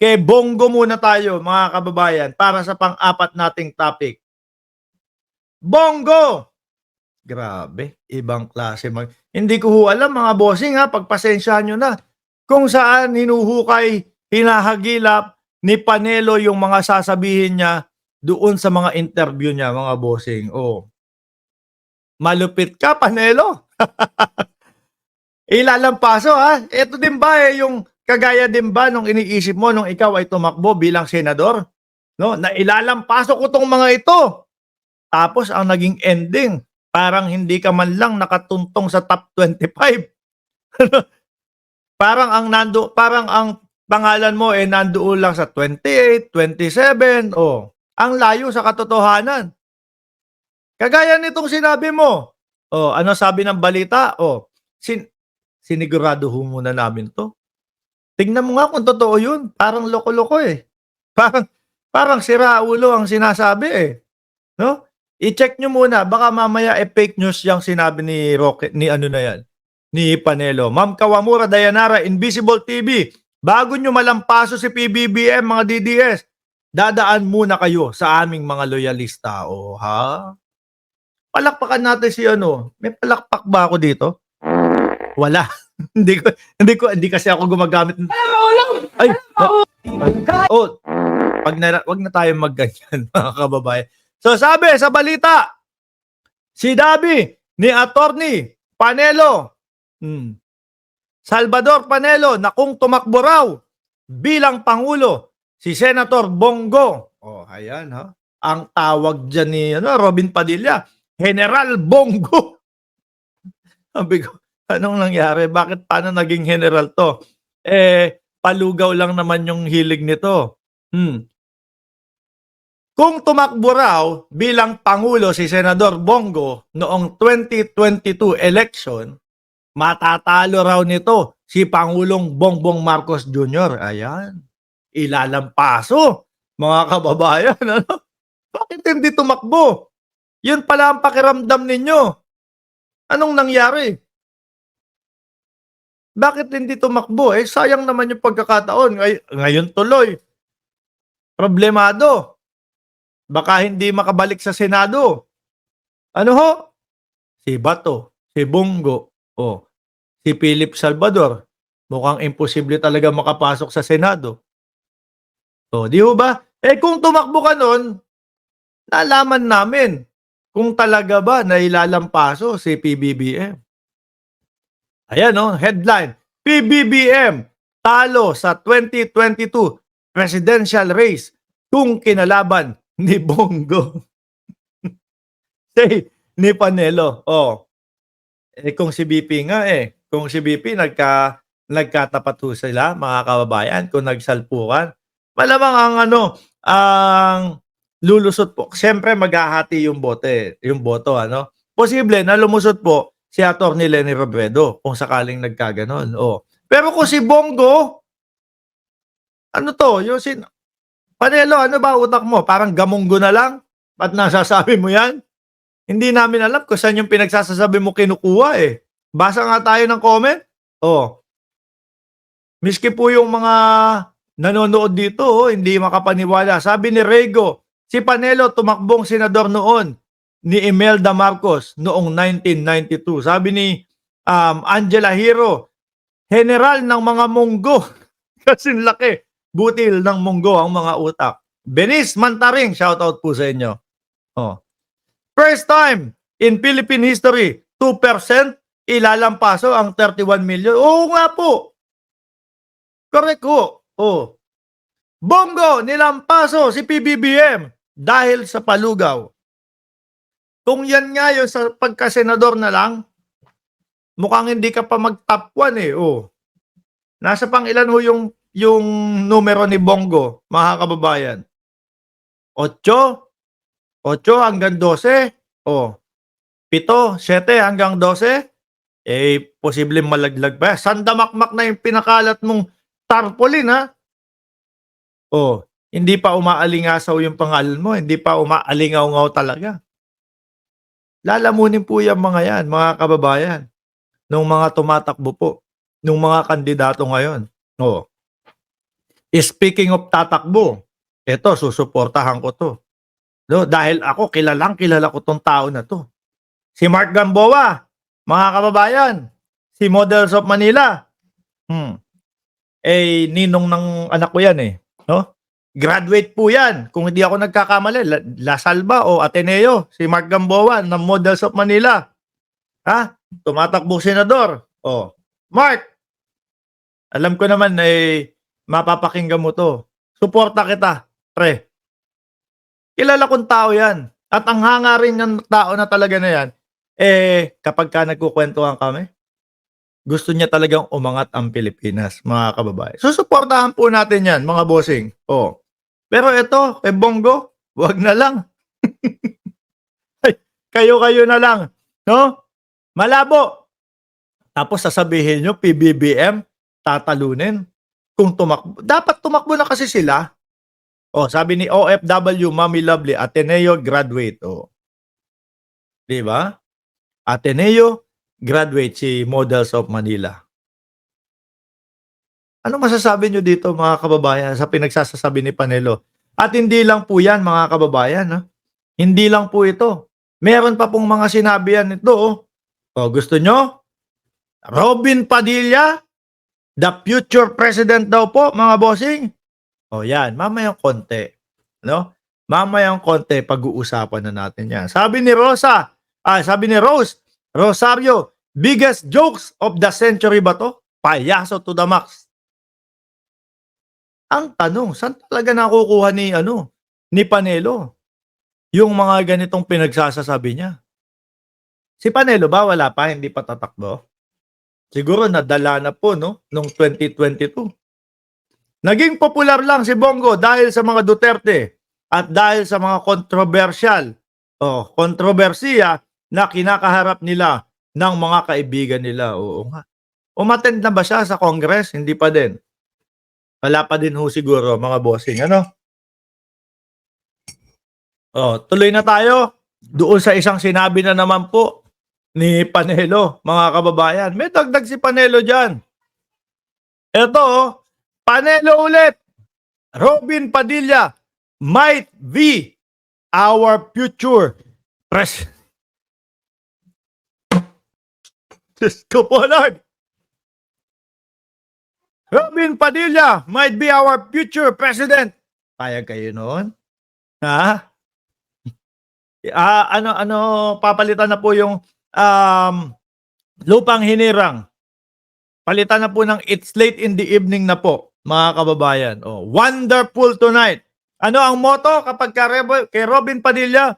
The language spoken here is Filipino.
Kay Bongo muna tayo mga kababayan para sa pang-apat nating topic. Bongo! Grabe, ibang klase hindi ko ho alam mga bossing ha, pagpasensyahan nyo na. Kung saan hinuhukay, hinahagilap ni Panelo yung mga sasabihin niya doon sa mga interview niya mga bossing. Oh. Malupit ka, Panelo. Ilalampaso ha. Ito din ba yung kagaya din ba nung iniisip mo nung ikaw ay tumakbo bilang senador? No, na ilalampaso ko tong mga ito. Tapos ang naging ending, parang hindi ka man lang nakatuntong sa top 25. Parang ang pangalan mo nandoon lang sa 28, 27. Oh, ang layo sa katotohanan. Kagaya nitong sinabi mo. Oh, ano sabi ng balita? Oh, sinigurado ho muna namin 'to. Tingnan mo nga kung totoo 'yun. Parang loko-loko eh. Parang sira ulo ang sinasabi eh. No? I-check nyo muna, baka mamaya fake news yung sinabi ni Roque, ni ano na yan, ni Panelo. Ma'am Kawamura Dayanara, Invisible TV, bago nyo malampaso si PBBM, mga DDS, dadaan muna kayo sa aming mga loyalista. O ha? Palakpakan natin si ano, may palakpak ba ako dito? Wala. hindi kasi ako gumagamit. Ay, oh, wag na tayo magganyan mga kababayan. So sabi sa balita, si Dabi ni Attorney Panelo, Salvador Panelo, na kung tumakbo raw bilang Pangulo, si Senator Bongo. Oh, ayan ha. Ang tawag dyan ni Robin Padilla, General Bongo. Sabi ko, anong nangyari? Paano naging general to? Palugaw lang naman yung hilig nito. Kung tumakbo raw bilang Pangulo si Senador Bongo noong 2022 election, matatalo raw nito si Pangulong Bongbong Marcos Jr. Ayan. Ilalampaso, mga kababayan. Ano? Bakit hindi tumakbo? Yun pala ang pakiramdam ninyo. Anong nangyari? Bakit hindi tumakbo? Sayang naman yung pagkakataon. Ngayon tuloy. Problemado. Baka hindi makabalik sa Senado. Ano ho? Si Bato, si Bongo, si Philip Salvador. Mukhang imposible talaga makapasok sa Senado. Di ho ba? Kung tumakbo ka nun, nalaman namin kung talaga ba na ilalampaso si PBBM. Ayan headline. PBBM talo sa 2022 presidential race kung kinalaban ni Bongo. Ni Panelo. Kung si BP nga kung si BP nagkatapat ho sila, mga kababayan, kung nagsalpukan, malamang ang lulusot po. Siyempre maghahati yung boto Posible na lumusot po si Atty. Leni Robredo kung sakaling nagkaganon. Pero kung si Bongo, Panelo, ano ba utak mo? Parang gamunggo na lang? Ba't nasasabi mo yan? Hindi namin alam kung saan yung pinagsasasabi mo kinukuha Basa nga tayo ng comment. Miski po yung mga nanonood dito, hindi makapaniwala. Sabi ni Rego, si Panelo tumakbong senador noon ni Imelda Marcos noong 1992. Sabi ni Angela Hero, general ng mga munggo. Kasing laki. Butil ng munggo ang mga utak. Benis Mantaring, shoutout po sa inyo. First time in Philippine history, 2% ilalampaso ang 31 million. Oo nga po. Correct ho. Bongo, nilampaso si PBBM dahil sa palugaw. Kung yan nga yun sa pagkasenador na lang, mukhang hindi ka pa mag-top 1 Nasa pang ilan ho yung numero ni Bongo, mga kababayan? 8 hanggang 12? 7, 7 hanggang 12? Posibleng malaglag pa. Sandamakmak na yung pinakalat mong tarpaulin, ha? Hindi pa umaalingasaw yung pangalan mo. Hindi pa umaalingaw-ngaw talaga. Lalamunin po yung mga yan, mga kababayan. Nung mga tumatakbo po. Nung mga kandidato ngayon. Speaking of tatakbo, eto susuportahan ko 'to, 'no, dahil ako kilalang kilala ko 'tong tao na 'to. Si Mark Gamboa, mga kababayan, si Models of Manila, hmm, ninong ng anak ko 'yan, 'no? Graduate po 'yan kung hindi ako nagkakamali, La Salva o Ateneo, si Mark Gamboa ng Models of Manila, ha? Tumatakbong senador. Oh, Mark, alam ko naman, mapapakinggan mo 'to. Suporta kita, pre. Kilala kong tao 'yan at ang hanga rin ng tao na talaga na 'yan, kapagka nagkukuwentuhan kami, gusto niya talagang umangat ang Pilipinas, mga kababayan. Susuportahan po natin 'yan, mga bossing, oh. Pero ito, kay Bongo, 'wag na lang. Ay, kayo-kayo na lang, 'no? Malabo. Tapos sasabihin niyo PBBM tatalunin kung tumakbo. Dapat tumakbo na kasi sila. Oh, sabi ni OFW Mommy Lovely, Ateneo graduate, oh. 'Di ba? Ateneo graduate si Models of Manila. Ano masasabi niyo dito, mga kababayan, sa pinagsasasabi ni Panelo? At hindi lang po 'yan, mga kababayan, ha. Hindi lang po ito. Meron pa pong mga sinabi yan ito, oh. Oh, gusto nyo? Robin Padilla, the future president daw po, mga bossing. Oh, yan, mamayang konti, no? Mamayang konti pag-uusapan na natin yan. Sabi ni sabi ni Rosario, biggest jokes of the century ba to? Payaso to the max. Ang tanong, saan talaga nakukuha ni Panelo yung mga ganitong pinagsasasabi niya? Si Panelo ba wala pa, hindi pa tatakbo? Siguro nadala na po, no, nung 2022. Naging popular lang si Bongo dahil sa mga Duterte at dahil sa mga kontrobersiya na kinakaharap nila ng mga kaibigan nila. Oo nga. Umattend na ba siya sa Congress? Hindi pa din. Wala pa din ho siguro, mga bossing, ano? Oh, tuloy na tayo doon sa isang sinabi na naman po ni Panelo, mga kababayan. May dagdag si Panelo diyan. Ito, Panelo ulit. Robin Padilla might be our future president. Diyos ko po, Lord. Robin Padilla might be our future president. Payag kayo noon? Ha? Papalitan na po yung lupang hinirang. Palitan na po ng It's Late in the Evening na po, mga kababayan. Oh, wonderful tonight. Ano ang motto kapag kay Robin Padilla?